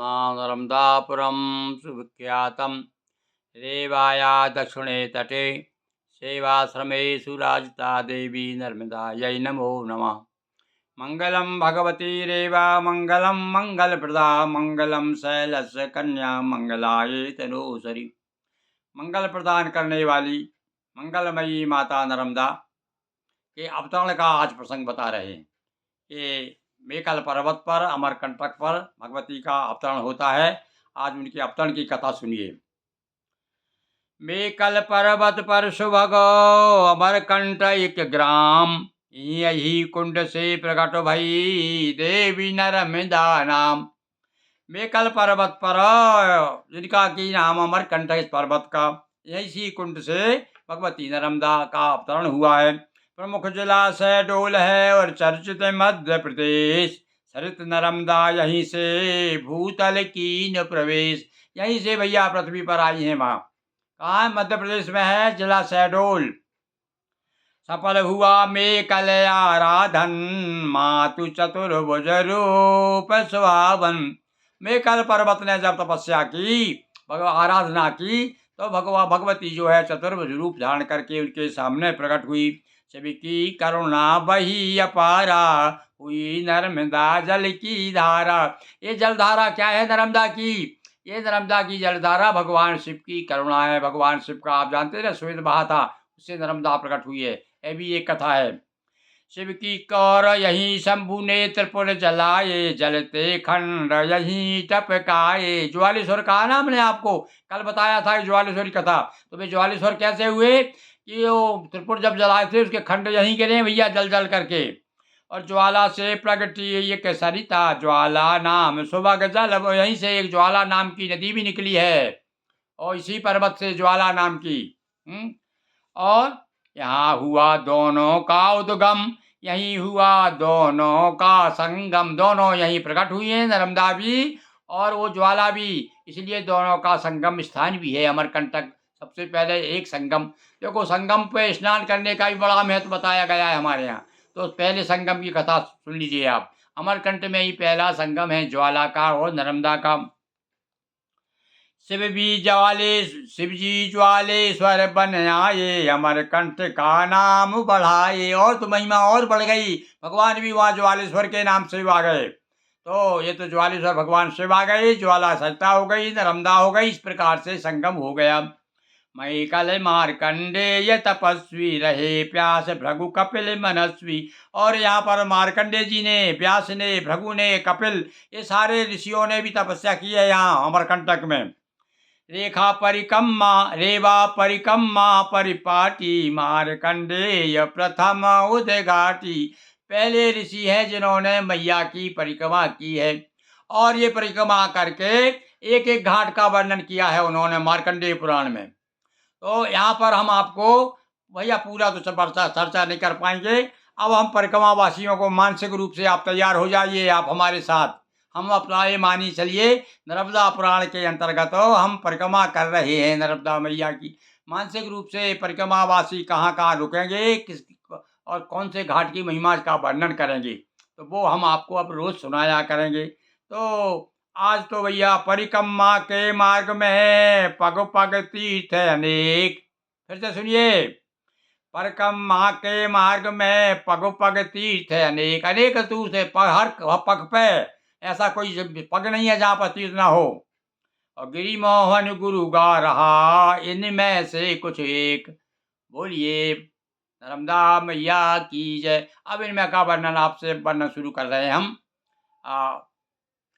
मां नर्मदापुरं सुविख्यातं रेवाया दक्षिणे तटे सेवाश्रमेषु राजिता देवी नर्मदायै नमो नमः। मंगलम भगवती रेवा मंगलम मंगलप्रदा मंगलम शैलस्य कन्या मंगलाये तनोसरी। मंगल प्रदान करने वाली मंगलमयी माता नर्मदा के अवतरण का आज प्रसंग बता रहे हैं कि मेकल पर्वत पर अमरकंटक पर भगवती का अवतरण होता है। आज उनके अवतरण की कथा सुनिए। मेकल पर्वत पर सुभगो अमरकंटक ग्राम, यही कुंड से प्रकट भई देवी नर्मदा नाम। मेकल पर्वत पर जिनका की नाम अमरकंटक पर्वत का, यही कुंड से भगवती नर्मदा का अवतरण हुआ है। प्रमुख जलाशय डोल है और चर्चित मध्य प्रदेश। सरित नर्मदा यहीं से भूतल कीन प्रवेश। यहीं से भैया पृथ्वी पर आई है माँ। कहाँ है? मध्य प्रदेश में है जलाशय डोल। सफल हुआ मेकल आराधन, मातु चतुर्भुज रूप सुहावन। मेकल पर्वत ने जब तपस्या की, आराधना की, तो भगवती जो है चतुर्भुज रूप धारण करके उनके सामने प्रकट हुई। सभी की करुणा बही अपारा, हुई नर्मदा जल की धारा। ये जलधारा क्या है नर्मदा की? ये नर्मदा की जलधारा भगवान शिव की करुणा है। भगवान शिव का आप जानते हैं ना, श्वेत बहा था, उससे नर्मदा प्रकट हुई है। यह भी एक कथा है। शिव की कौर यही शंभु ने त्रिपुर जलाए, जलते खंड यही टपकाए। ज्वालेश्वर कहा ना हमने आपको, कल बताया था ज्वालेश्वर की कथा। तो वे ज्वालेश्वर कैसे हुए कि वो त्रिपुर जब जलाए थे, उसके खंड यहीं गिरे भैया जल जल करके। और ज्वाला से प्रगटी एक सरिता, ज्वाला नाम सुभग जल। यहीं से एक ज्वाला नाम की नदी भी निकली है, और इसी पर्वत से ज्वाला नाम की। और यहाँ हुआ दोनों का उद्गम, यहीं हुआ दोनों का संगम। दोनों यहीं प्रकट हुई हैं, नर्मदा भी और वो ज्वाला भी, इसलिए दोनों का संगम स्थान भी है अमरकंटक। सबसे पहले एक संगम, देखो संगम पे स्नान करने का भी बड़ा महत्व बताया गया है हमारे यहाँ। तो पहले संगम की कथा सुन लीजिए आप। अमरकंटक में ही पहला संगम है ज्वाला का और नर्मदा का। शिवजी ज्वालेश्वर बन आए, अमरकंठ का नाम बढ़ाए। और तो महिमा और बढ़ गई, भगवान भी वहाँ ज्वालेश्वर के नाम से आ गए। तो ये तो ज्वालेश्वर भगवान शिव आ गए, ज्वाला सरिता हो गई, नर्मदा हो गई, इस प्रकार से संगम हो गया। मैकल मार्कंडेय तपस्वी रहे, प्यास भृगु कपिल मनस्वी। और यहाँ पर मार्कंडे जी ने, व्यास ने, भृगु ने, कपिल, ये सारे ऋषियों ने भी तपस्या की है यहाँ अमरकंटक में। रेखा परिकम्मा रेवा परिकम्मा परिपाटी, मार्कंडेय प्रथम उद्घाटी। पहले ऋषि हैं जिन्होंने मैया की परिक्रमा की है, और ये परिक्रमा करके एक एक घाट का वर्णन किया है उन्होंने मार्कंडेय पुराण में। तो यहाँ पर हम आपको भैया पूरा तो चर्चा नहीं कर पाएंगे। अब हम परिक्रमा वासियों को मानसिक रूप से आप तैयार हो जाइए, आप हमारे साथ। हम अपना ये मानी चलिए, नर्मदा पुराण के अंतर्गत हम परिक्रमा कर रहे हैं नर्मदा मैया की। मानसिक रूप से परिक्रमा वासी कहाँ कहाँ रुकेंगे, किस और कौन से घाट की महिमा का वर्णन करेंगे, तो वो हम आपको अब रोज सुनाया करेंगे। तो आज तो भैया परिक्रमा के मार्ग में पग पग तीर्थ अनेक। फिर से सुनिए। परिक्रमा के मार्ग में पग पग तीर्थ अनेक। अनेक तीर्थ है, हर पग पे ऐसा कोई पग नहीं है जहाँ पर तीर्थ ना हो। और गिरि मोहन गुरु गा रहा, इनमें से कुछ एक। बोलिए नर्मदा मैया की जय। अब इनमें का वर्णन आपसे वर्णन शुरू कर रहे हैं हम।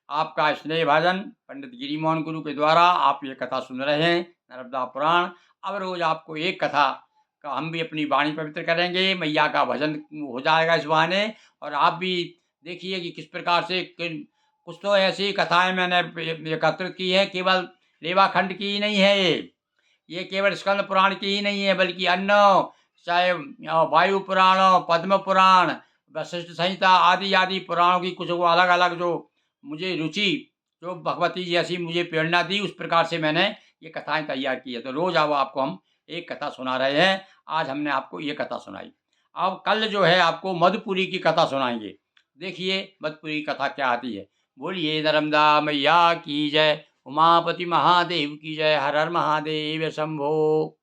आपका स्नेह भाजन पंडित गिरि मोहन गुरु के द्वारा आप ये कथा सुन रहे हैं, नर्मदा पुराण। अब रोज आपको एक कथा का हम भी अपनी वाणी पवित्र करेंगे, मैया का भजन हो जाएगा इस बहाने। और आप भी देखिए कि किस प्रकार से कुछ तो ऐसी कथाएं मैंने एकत्रित की है, केवल रेवाखंड की ही नहीं है ये केवल स्कंद पुराण की ही नहीं है, बल्कि अन्य चाहे वायु पुराण, पद्म पुराण, वशिष्ठ संहिता आदि आदि पुराणों की कुछ वो अलग अलग जो मुझे रुचि, जो भगवती जैसी मुझे प्रेरणा दी, उस प्रकार से मैंने ये कथाएं तैयार की है। तो रोज अब आपको हम एक कथा सुना रहे हैं। आज हमने आपको ये कथा सुनाई। अब कल जो है आपको मधुपुरी की कथा सुनाएंगे। देखिए मधुपुरी की कथा क्या आती है। बोलिए नर्मदा मैया की जय, उमापति महादेव की जय, हर हर महादेव शंभो।